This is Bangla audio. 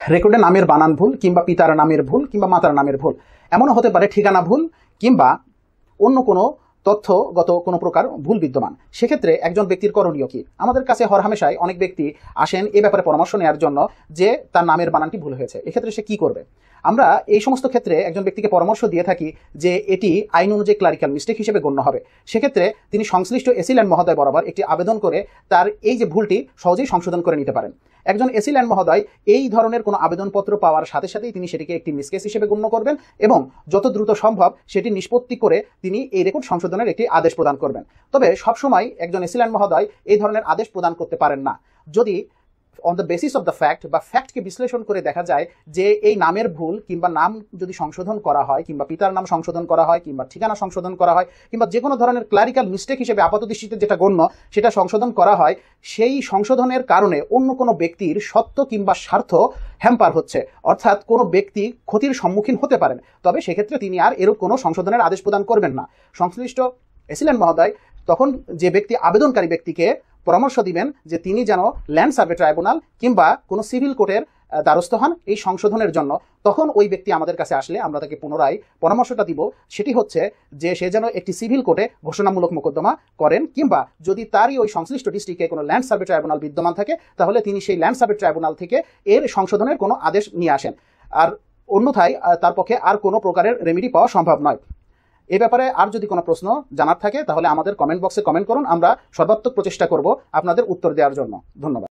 রেকর্ডে নামের বানান ভুল কিংবা পিতার নামের ভুল কিংবা মাতার নামের ভুল, এমনও হতে পারে ঠিকানা ভুল কিংবা অন্য কোনো তথ্যগত কোনো প্রকার ভুল বিদ্যমান। সেক্ষেত্রে একজন ব্যক্তির করণীয় কি? আমাদের কাছে হরহামেশাই অনেক ব্যক্তি আসেন এ ব্যাপারে পরামর্শ নেওয়ার জন্য যে তার নামের বানানটি ভুল হয়েছে, এক্ষেত্রে সে কি করবে। আমরা এই সমস্ত ক্ষেত্রে একজন ব্যক্তিকে পরামর্শ দিয়ে থাকি যে এটি আইন অনুযায়ী ক্লারিক্যাল মিস্টেক হিসেবে গণ্য হবে। সেক্ষেত্রে তিনি সংশ্লিষ্ট এসিল্যান্ড মহোদয় বরাবর একটি আবেদন করে তার এই যে ভুলটি সহজেই সংশোধন করে নিতে পারেন। একজন এসিল্যান্ড মহোদয় এই ধরনের কোনো আবেদনপত্র পাওয়ার সাথে সাথেই তিনি সেটিকে একটি মিসকেস হিসেবে গণ্য করবেন এবং যত দ্রুত সম্ভব সেটি নিষ্পত্তি করে তিনি এই রেকর্ড সংশোধনের একটি আদেশ প্রদান করবেন। তবে সবসময় একজন এসিল্যান্ড মহোদয় এই ধরনের আদেশ প্রদান করতে পারেন না। যদি on the basis of the fact বা ফ্যাক্টকে বিশ্লেষণ করে দেখা যায় যে এই নামের ভুল কিংবা নাম যদি সংশোধন করা হয় কিংবা পিতার নাম সংশোধন করা হয় কিংবা ঠিকানা সংশোধন করা হয় কিংবা যে কোনো ধরনের ক্লারিক্যাল মিস্টেক হিসেবে আপাতদৃষ্টিতে যেটা গণ্য সেটা সংশোধন করা হয়, সেই সংশোধনের কারণে অন্য কোনো ব্যক্তির সত্ত্ব কিংবা স্বার্থ হ্যাম্পার হচ্ছে, অর্থাৎ কোনো ব্যক্তি ক্ষতির সম্মুখীন হতে পারেন, তবে সেক্ষেত্রে তিনি আর এরূপ কোনো সংশোধনের আদেশ প্রদান করবেন না। সংশ্লিষ্ট এসিল্যান্ড মহোদয় তখন যে ব্যক্তি আবেদনকারী ব্যক্তিকে পরামর্শ দিবেন যে তিনি যেন ল্যান্ড সার্ভে ট্রাইব্যুনাল কিংবা কোনো সিভিল কোর্টের দ্বারস্থ হন এই সংশোধনের জন্য। তখন ওই ব্যক্তি আমাদের কাছে আসলে আমরা তাকে পুনরায় পরামর্শটা দিব, সেটি হচ্ছে যে সে যেন একটি সিভিল কোর্টে ঘোষণামূলক মোকদ্দমা করেন কিংবা যদি তারই ওই সংশ্লিষ্ট ডিস্ট্রিক্টে কোনো ল্যান্ড সার্ভে ট্রাইব্যুনাল বিদ্যমান থাকে তাহলে তিনি সেই ল্যান্ড সার্ভে ট্রাইব্যুনাল থেকে এর সংশোধনের কোনো আদেশ নিয়ে আসেন। আর অন্যথায় তার পক্ষে আর কোনো প্রকারের রেমেডি পাওয়া সম্ভব নয়। এ ব্যাপারে আর যদি কোনো প্রশ্ন জানার থাকে তাহলে আমাদের কমেন্ট বক্সে কমেন্ট করুন, আমরা সর্বাত্মক প্রচেষ্টা করব আপনাদের উত্তর দেওয়ার জন্য। ধন্যবাদ।